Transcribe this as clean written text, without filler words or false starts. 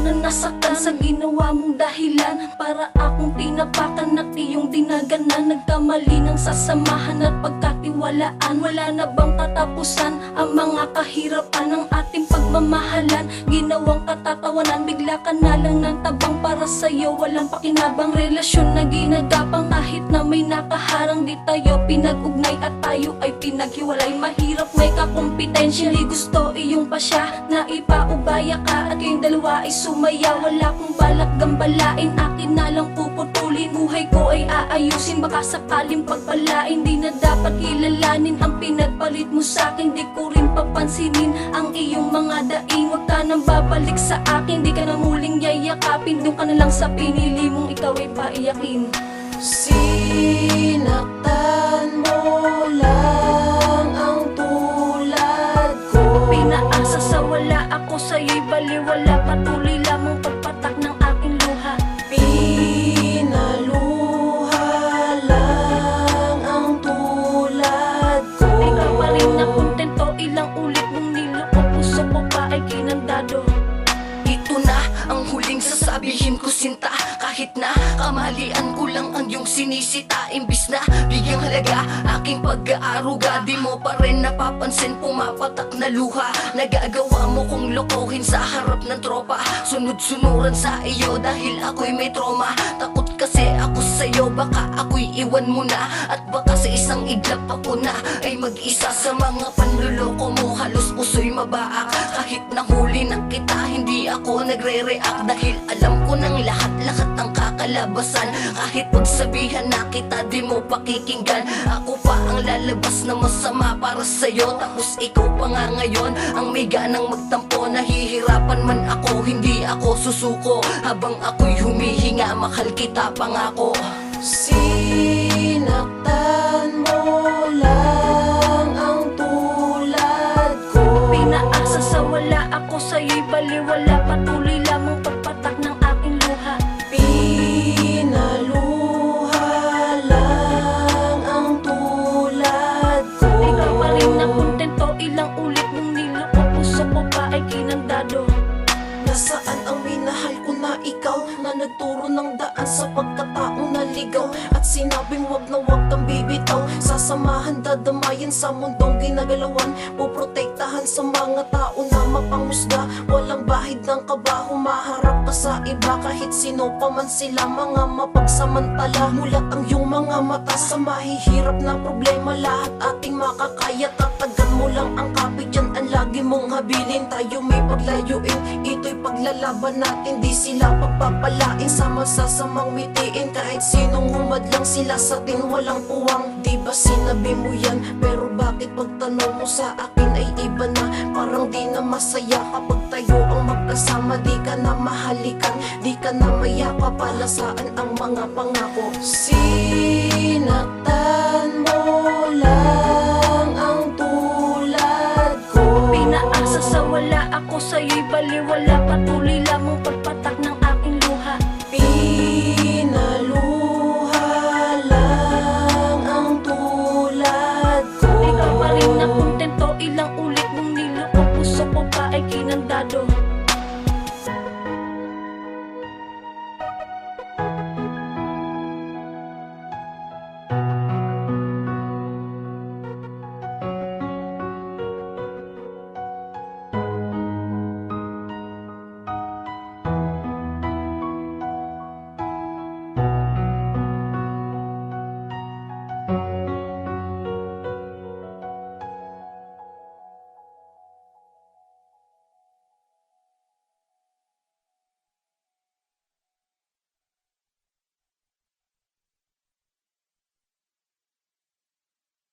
na nasaktan sa ginawa mong dahilan. Para akong tinapakan at iyong dinaganan. Nagkamali ng sasamahan at pagkatiwalaan. Wala na bang katapusan ang mga kahirapan ng ating pagmamahalan? Ginawang katatawanan, bigla ka na lang ng tabang. Para sa'yo walang pakinabang, relasyon na ginagapang. Kahit na may nakaharang, di tayo pinag-ugnay at tayo ay pinaghiwalay. Mahirap may kakompetensya, di gusto iyong pasya na ipaubaya ka at kayong dalawa ay sumaya. Wala kong balak gambalain, akin na lang puputulin. Buhay ko ay aayusin, baka sakaling pagpalain. Di na dapat kilalanin ang pinagpalit mo sa'kin. Di ko rin papansinin ang iyong mga daing. Huwag ka nang babalik sa akin, di ka na muling yayakapin. Doon ka na lang sa pinili mong ikaw ay paiyakin. Sinaktan mo lang ang tulad ko. Pinaasa sa wala, ako sa'yo'y baliwala. Patuloy lamang pagpatak ng aking luha. Pinaluha lang ang tulad ko. Ikaw pa rin na kontento, ilang ulit mong niloko. Puso ko pa ay kinandado. Ito na ang huling sasabihin ko, sinta. Kahit na kamalian ko lang ang iyong sinisita. Imbis na bigyang halaga aking pag-aaruga, di mo pa rin napapansin pumapatak na luha. Nagagawa mo kong lokohin sa harap ng tropa. Sunod-sunuran sa iyo dahil ako'y may trauma. Takot kasi ako sa'yo, baka ako'y iwan mo na. At baka sa isang iglap ako na ay mag-isa sa mga panluloko mo. Halos puso'y mabaak. Kahit nahuli na kita, hindi ako nagre-react. Dahil alam ko ng lahat-lahat ang kakalabasan. Kahit pagsabihan na kita, di mo pakikinggan. Ako pa ang lalabas na masama para sa'yo. Tapos ikaw pa nga ngayon ang may ganang magtampo. Nahihirapan man ako, hindi ako susuko. Habang ako'y humihinga, mahal kita pangako. Sinaktan mo lang ang tulad ko. Pinaasa sa wala, ako sa'yo'y baliwala. Patuloy lamang pagpatak ng aking luha. Pinaluha lang ang tulad ko. Ikaw pa rin na kontento, ilang ulit mong niloko. Puso ko pa ay kinandado. Nasaan ang minahal ko na ikaw, na nagturo ng daan sa pagkataong naligaw, at sinabing wag na wag kang bibitaw. Sasamahan, dadamayan sa mundong ginagalawan, puprotektahan sa mga tao na mapanghusga. Walang bahid ng kaba, humaharap ka sa iba. Kahit sino pa man sila, mga mapagsamantala. Mulat ang iyong mga mata sa mahihirap na problema. Lahat ating makakaya, tatagan mo lang ang kapit. Yan ang lagi mong habilin. Tayo may paglayuin, ito'y paglalaban natin. Di sila pagpapalain sa masasamang mitiin. Kahit sinong humadlang, sila sa atin walang puwang. Di ba sinabi mo yan? Pero bakit pagtanong mo sa akin ay iba na? Parang di na masaya kapag tayo ang magkasama. Di ka na mahalikan, di ka na mayakap. Pala saan ang mga pangako? Sinaktan mo lang ang tulad ko. Pinaasa sa wala, ako sa'yo'y baliwala. Patuloy lamang pagpatak ng aking luha. Pinaluha lang ang tulad ko. Ikaw pa rin na kontento, ilang